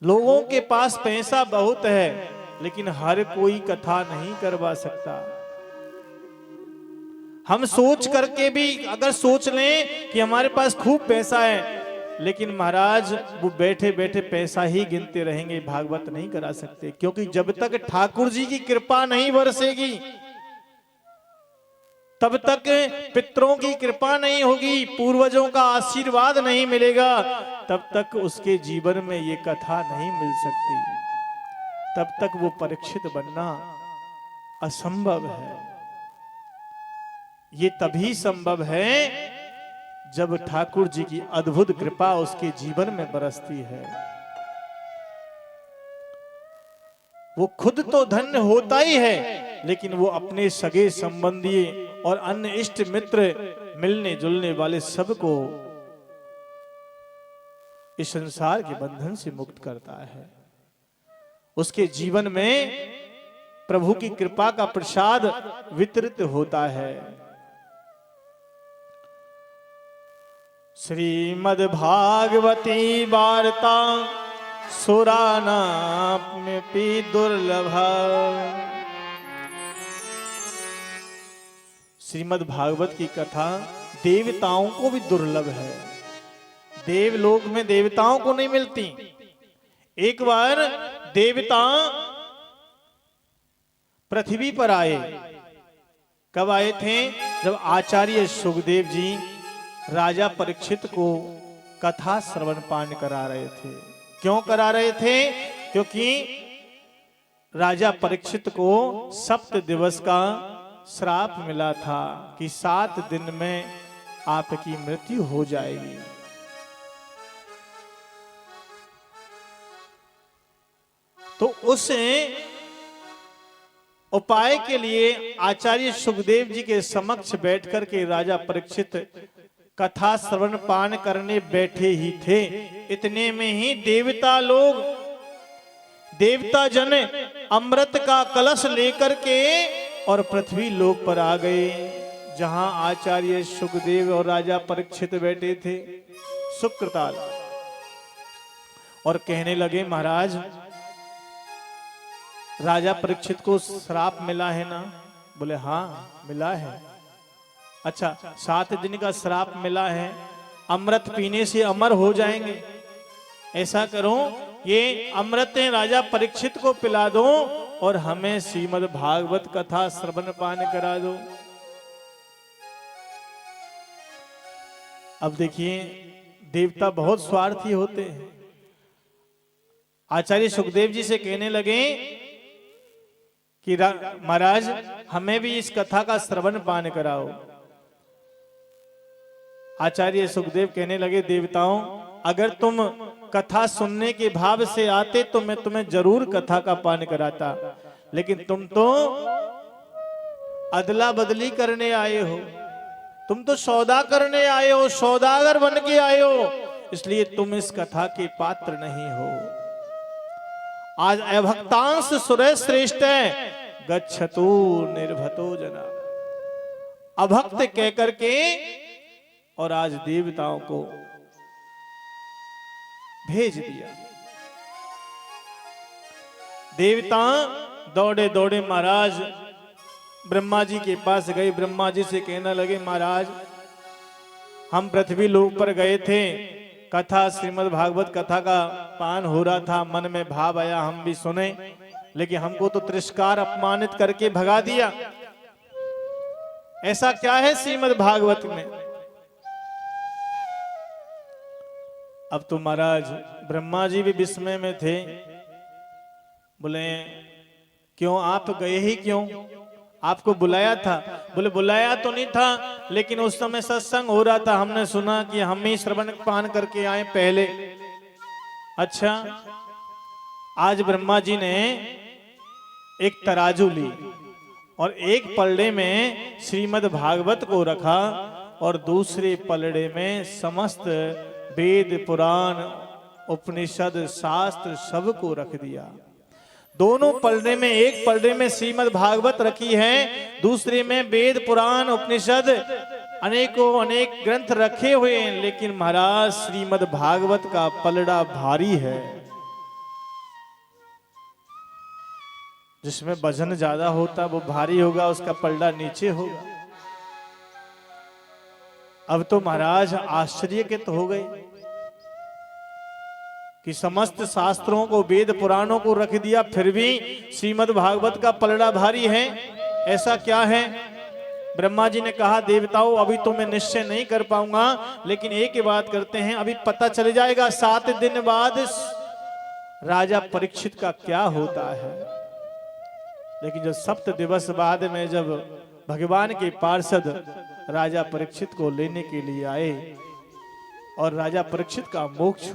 लोगों के पास पैसा बहुत है, लेकिन हर कोई कथा नहीं करवा सकता। हम सोच करके भी अगर सोच लें कि हमारे पास खूब पैसा है, लेकिन महाराज वो बैठे बैठे पैसा ही गिनते रहेंगे, भागवत नहीं करा सकते। क्योंकि जब तक ठाकुर जी की कृपा नहीं बरसेगी, तब तक पितरों की कृपा नहीं होगी, पूर्वजों का आशीर्वाद नहीं मिलेगा, तब तक उसके जीवन में ये कथा नहीं मिल सकती। तब तक वो परीक्षित बनना असंभव है। ये तभी संभव है जब ठाकुर जी की अद्भुत कृपा उसके जीवन में बरसती है। वो खुद तो धन्य होता ही है, लेकिन वो अपने सगे संबंधी और अन्य इष्ट मित्र, मिलने जुलने वाले सबको इस संसार के बंधन से मुक्त करता है। उसके जीवन में प्रभु की कृपा का प्रसाद वितरित होता है। श्रीमद् भागवती वार्ता सुरानापि दुर्लभा। श्रीमद् भागवत की कथा देवताओं को भी दुर्लभ है। देवलोक में देवताओं को नहीं मिलती। एक बार देवता पृथ्वी पर आए। कब आए थे? जब आचार्य सुखदेव जी राजा परीक्षित को कथा श्रवण पान करा रहे थे। क्यों करा रहे थे? क्योंकि राजा परीक्षित को 7 दिवस का श्राप मिला था कि 7 दिन में आपकी मृत्यु हो जाएगी। तो उस उपाय के लिए आचार्य सुखदेव जी के समक्ष बैठकर के राजा परीक्षित कथा श्रवण पान करने बैठे ही थे। इतने में ही देवता लोग, देवता जन अमृत का कलश लेकर के और पृथ्वी लोक पर आ गए, जहां आचार्य सुखदेव और राजा परीक्षित बैठे थे। सुकृताल और कहने लगे, महाराज राजा परीक्षित को श्राप मिला है ना? बोले हाँ मिला है। अच्छा, 7 दिन का श्राप मिला है, अमृत पीने से अमर हो जाएंगे। ऐसा करो, ये अमृत राजा परीक्षित को पिला दो और हमें श्रीमद् भागवत कथा श्रवण पान करा दो। अब देखिए, देवता बहुत स्वार्थी होते हैं। आचार्य सुखदेव जी से कहने लगे कि महाराज हमें भी इस कथा का श्रवण पान कराओ। आचार्य सुखदेव कहने लगे, देवताओं अगर तुम कथा सुनने के भाव से आते तो मैं तुम्हें जरूर कथा का पान कराता, लेकिन तुम तो अदला बदली करने आए हो, तुम तो सौदा करने आए हो, सौदागर बन के आए हो, इसलिए तुम इस कथा के पात्र नहीं हो। आज अभक्तांश सुरय श्रेष्ठ है, गच्छतु निर्भतो जना। अभक्त कह करके और आज देवताओं को भेज दिया। देवता दौड़े दौड़े महाराज ब्रह्मा जी के पास गए। ब्रह्मा जी से कहने लगे, महाराज हम पृथ्वी लोक पर गए थे, कथा श्रीमद् भागवत कथा का पान हो रहा था, मन में भाव आया हम भी सुने, लेकिन हमको तो तिरस्कार अपमानित करके भगा दिया। ऐसा क्या है श्रीमद् भागवत में? अब तो महाराज ब्रह्मा जी भी विस्मय में थे। बोले क्यों आप गए ही क्यों? आपको बुलाया था? बोले बुलाया तो नहीं था, लेकिन उस समय सत्संग हो रहा था, हमने सुना कि हम ही श्रवण पान करके आए पहले। अच्छा, आज ब्रह्मा जी ने एक तराजू ली और एक पलड़े में श्रीमद् भागवत को रखा और दूसरे पलड़े में समस्त वेद पुराण उपनिषद शास्त्र सबको रख दिया। दोनों पलड़े में, एक पलड़े में श्रीमद् भागवत रखी है, दूसरे में वेद पुराण उपनिषद अनेकों अनेक ग्रंथ रखे हुए हैं, लेकिन महाराज श्रीमद् भागवत का पलड़ा भारी है। जिसमें वजन ज्यादा होता वो भारी होगा, उसका पलड़ा नीचे होगा। अब तो महाराज आश्चर्यचकित हो गए कि समस्त शास्त्रों को, वेद पुराणों को रख दिया, फिर भी श्रीमद् भागवत का पलड़ा भारी है। ऐसा क्या है? ब्रह्मा जी ने कहा, देवताओं अभी तो मैं निश्चय नहीं कर पाऊंगा, लेकिन एक ही बात करते हैं, अभी पता चल जाएगा 7 दिन बाद राजा परीक्षित का क्या होता है। लेकिन जो 7 दिवस बाद में जब भगवान के पार्षद राजा परीक्षित को लेने के लिए आए और राजा परीक्षित का मोक्ष